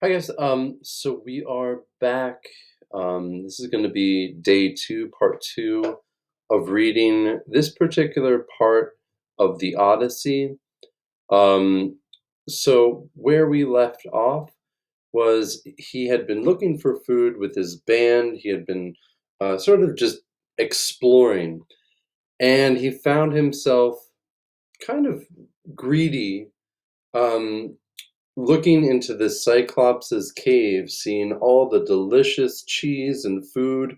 Hi guys. So we are back. This is going to be day two, part two of reading this particular part of the Odyssey. Um, so where we left off was he had been looking for food with his band. He had been sort of just exploring, and he found himself kind of greedy. Um, Looking into the Cyclops' cave, seeing all the delicious cheese and food.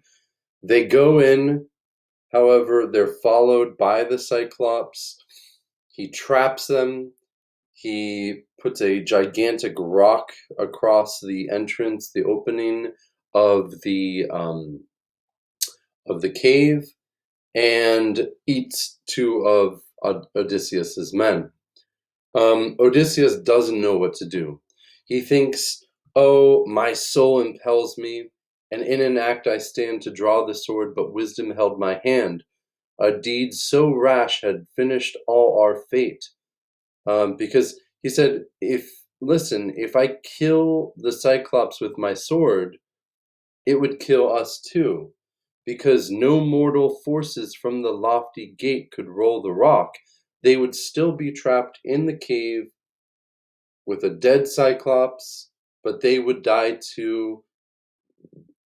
They go in, however, they're followed by the Cyclops. He traps them. He puts a gigantic rock across the entrance, the opening of the cave, and eats two of Odysseus's men. Odysseus doesn't know what to do. He thinks, "Oh, my soul impels me, and in an act I stand to draw the sword, but wisdom held my hand. A deed so rash had finished all our fate." Because he said, if I kill the Cyclops with my sword, it would kill us too, because no mortal forces from the lofty gate could roll the rock. They would still be trapped in the cave with a dead Cyclops, but they would die too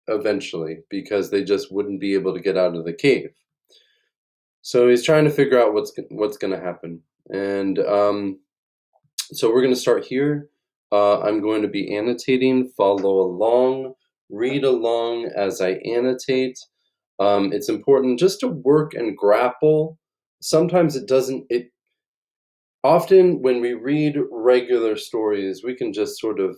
eventually because they just wouldn't be able to get out of the cave. So he's trying to figure out what's going to happen, and so we're going to start here. I'm going to be annotating. Follow along, read along as I annotate. It's important just to work and grapple. Sometimes it doesn't. It often when we read regular stories, we can just sort of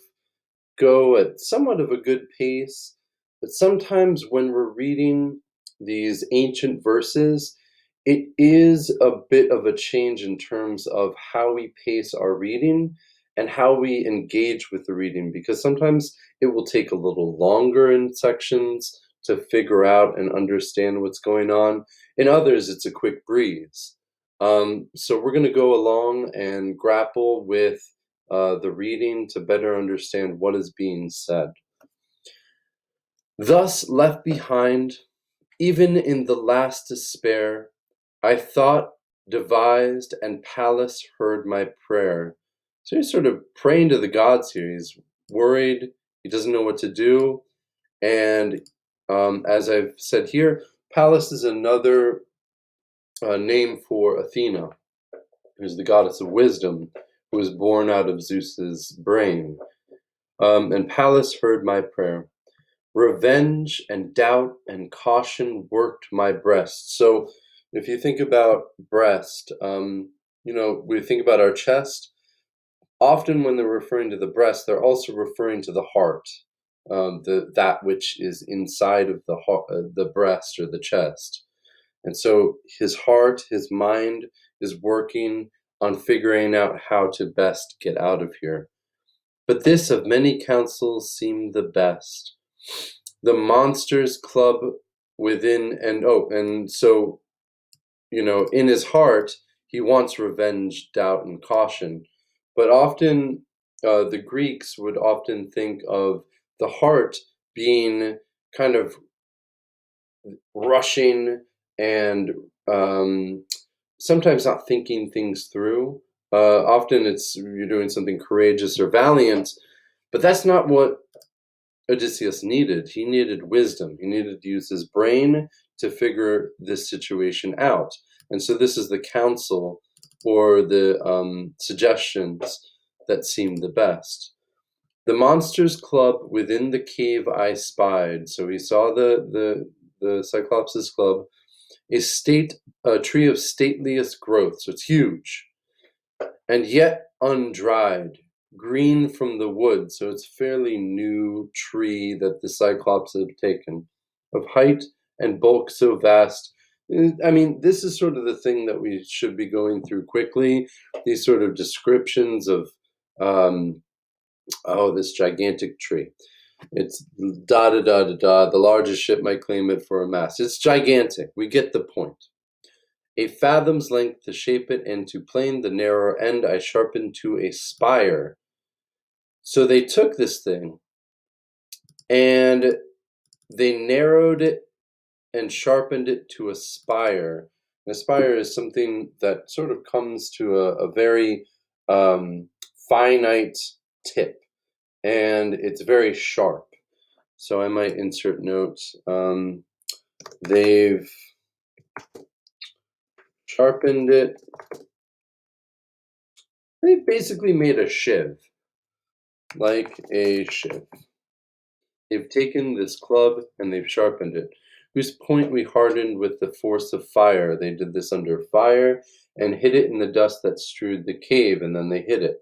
go at somewhat of a good pace, but sometimes when we're reading these ancient verses, it is a bit of a change in terms of how we pace our reading and how we engage with the reading, because sometimes it will take a little longer in sections to figure out and understand what's going on. In others, it's a quick breeze. So we're going to go along and grapple with the reading to better understand what is being said. Thus left behind, even in the last despair, I thought, devised, and Pallas heard my prayer. So he's sort of praying to the gods here. He's worried, he doesn't know what to do, and as I've said here, Pallas is another name for Athena, who's the goddess of wisdom, who was born out of Zeus's brain. And Pallas heard my prayer. Revenge and doubt and caution worked my breast. So if you think about breast, we think about our chest. Often when they're referring to the breast, they're also referring to the heart, that which is inside of the breast or the chest. And so his heart, his mind is working on figuring out how to best get out of here. But this of many counsels seemed the best. The monsters club within, and so, in his heart, he wants revenge, doubt, and caution. But often, the Greeks would often think of the heart being kind of rushing and sometimes not thinking things through. Often it's you're doing something courageous or valiant, but that's not what Odysseus needed. He needed wisdom. He needed to use his brain to figure this situation out. And so this is the counsel or the suggestions that seemed the best. The monsters' club within the cave I spied. So he saw the Cyclops' club, a tree of stateliest growth. So it's huge, and yet undried, green from the wood. So it's a fairly new tree that the Cyclops have taken, of height and bulk so vast. I mean, this is sort of the thing that we should be going through quickly. These sort of descriptions of, this gigantic tree. It's da da da da da. The largest ship might claim it for a mast. It's gigantic. We get the point. A fathom's length to shape it, and to plane the narrower end I sharpened to a spire. So they took this thing and they narrowed it and sharpened it to a spire. An spire is something that sort of comes to a very finite tip, and it's very sharp. So I might insert notes. They've sharpened it. They've basically made a shiv, like a shiv. They've taken this club and they've sharpened it, whose point we hardened with the force of fire. They did this under fire and hid it in the dust that strewed the cave, and then they hid it.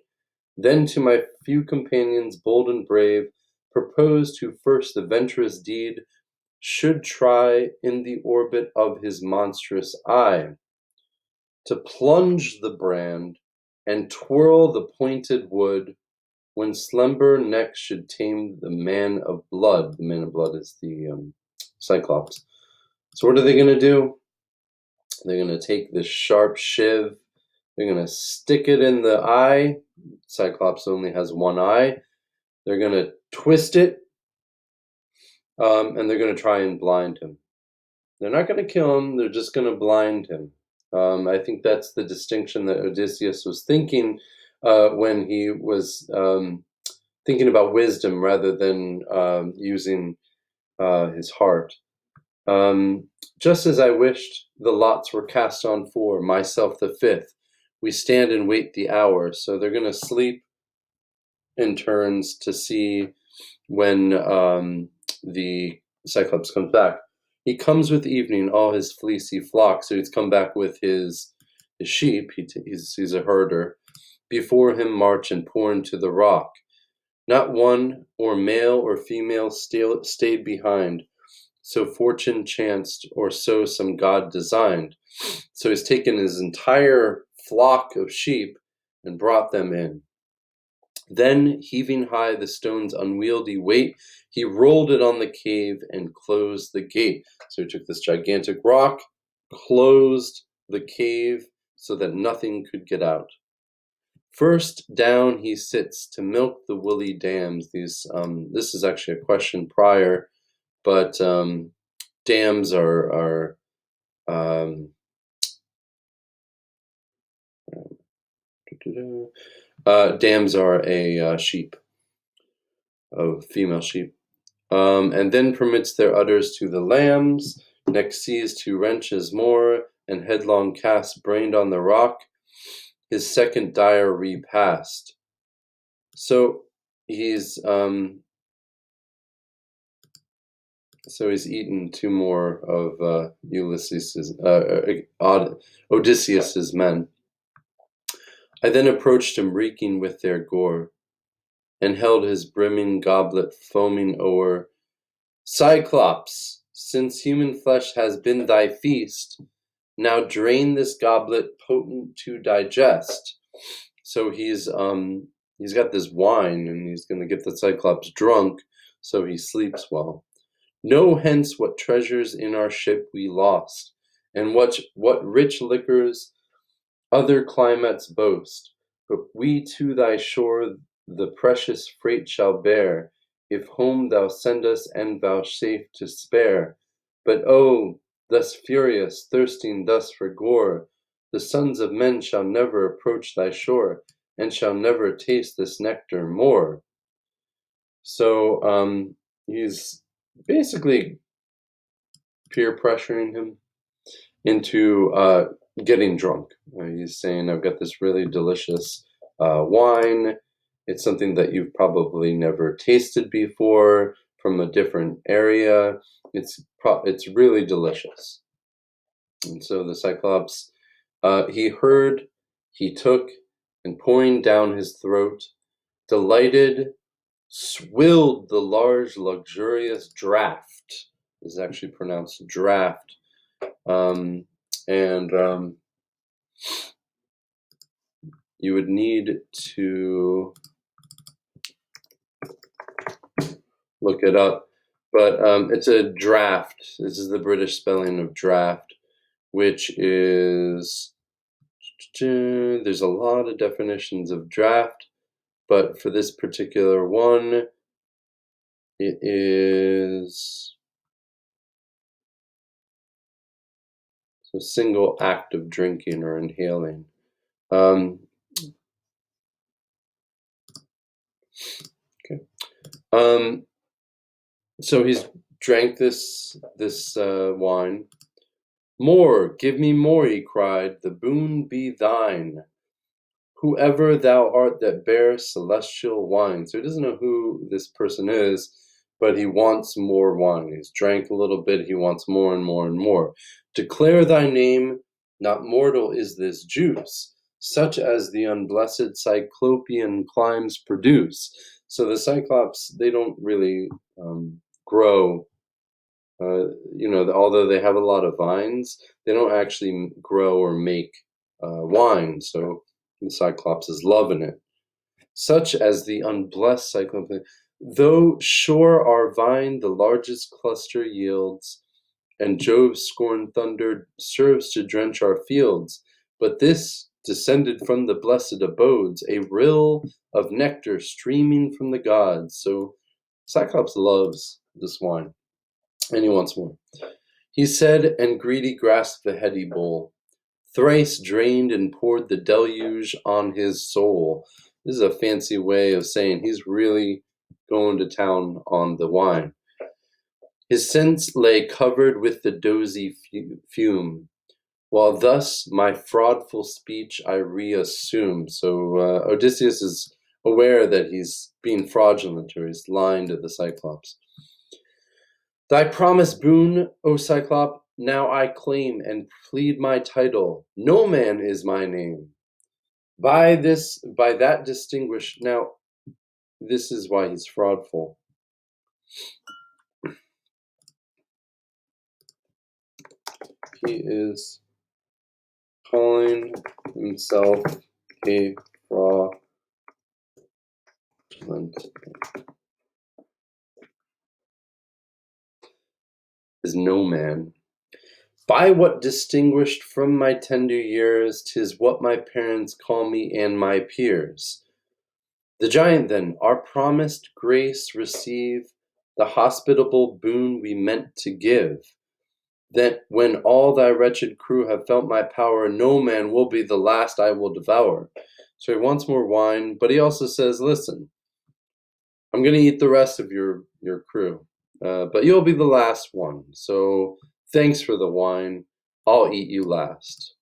Then to my few companions, bold and brave, proposed who first the venturous deed should try in the orbit of his monstrous eye, to plunge the brand and twirl the pointed wood, when slumber next should tame the man of blood. The man of blood is the Cyclops. So what are they going to do? They're going to take this sharp shiv. They're going to stick it in the eye. Cyclops only has one eye. They're going to twist it, and they're going to try and blind him. They're not going to kill him. They're just going to blind him. I think that's the distinction that Odysseus was thinking when he was thinking about wisdom rather than using his heart. Just as I wished the lots were cast on four, myself the fifth, we stand and wait the hour. So they're going to sleep in turns to see when the Cyclops comes back. He comes with evening, all his fleecy flock. So he's come back with his sheep. He's a herder. Before him march and pour into the rock. Not one, or male or female, stayed behind. So fortune chanced, or so some god designed. So he's taken his entire flock of sheep and brought them in. Then, heaving high the stone's unwieldy weight, he rolled it on the cave and closed the gate. So he took this gigantic rock, closed the cave so that nothing could get out. First down he sits to milk the woolly dams. This is actually a question prior, but dams are dams are a sheep, a female sheep, and then permits their udders to the lambs. Next sees two wrenches more, and headlong cast brained on the rock. His second dire repast. So he's eaten two more of Odysseus's men. I then approached him, reeking with their gore, and held his brimming goblet foaming o'er. Cyclops, since human flesh has been thy feast, now drain this goblet potent to digest. So he's got this wine, and he's going to get the Cyclops drunk, so he sleeps well. Know hence what treasures in our ship we lost, and what rich liquors other climates boast. But we to thy shore the precious freight shall bear, if home thou send us and vouchsafe to spare. But oh, thus furious, thirsting thus for gore, the sons of men shall never approach thy shore, and shall never taste this nectar more. So he's basically peer pressuring him into getting drunk. He's saying, I've got this really delicious wine. It's something that you've probably never tasted before from a different area. It's really delicious. And so the Cyclops, he heard, he took, and pouring down his throat, delighted, swilled the large, luxurious draught. This is actually pronounced draft. And you would need to look it up, but it's a draft. This is the British spelling of draft, which is, there's a lot of definitions of draft, but for this particular one, it is a single act of drinking or inhaling. Um, okay. So he's drank this wine. More, give me more, he cried. The boon be thine. Whoever thou art that bears celestial wine. So he doesn't know who this person is, but he wants more wine. He's drank a little bit, he wants more and more and more. Declare thy name, not mortal is this juice, such as the unblessed Cyclopean climes produce. So the Cyclops, they don't really grow. Although they have a lot of vines, they don't actually grow or make wine. So the Cyclops is loving it. Such as the unblessed Cyclops, though sure our vine the largest cluster yields, and Jove's scorned thunder serves to drench our fields, but this, descended from the blessed abodes, a rill of nectar streaming from the gods. So Cyclops loves this wine, and he wants more. He said, and greedy grasped the heady bowl, thrice drained and poured the deluge on his soul. This is a fancy way of saying he's really going to town on the wine. His sense lay covered with the dozy fume, while thus my fraudful speech I reassume. So Odysseus is aware that he's being fraudulent, or he's lying to the Cyclops. Thy promised boon, O Cyclop, now I claim and plead my title. No man is my name. By that distinguished. Now, this is why he's fraudful. He is calling himself a fraudulent. Is no man. By what distinguished from my tender years, 'tis what my parents call me and my peers. The giant then, our promised grace receive, the hospitable boon we meant to give. That when all thy wretched crew have felt my power, no man will be the last I will devour. So he wants more wine, but he also says, listen, I'm going to eat the rest of your crew, but you'll be the last one. So thanks for the wine. I'll eat you last.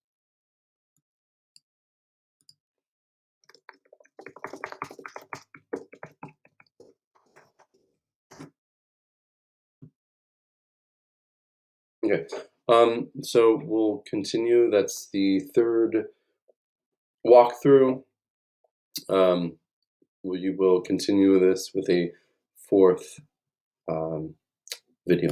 Okay. So we'll continue. That's the third walkthrough. You will continue this with a fourth video.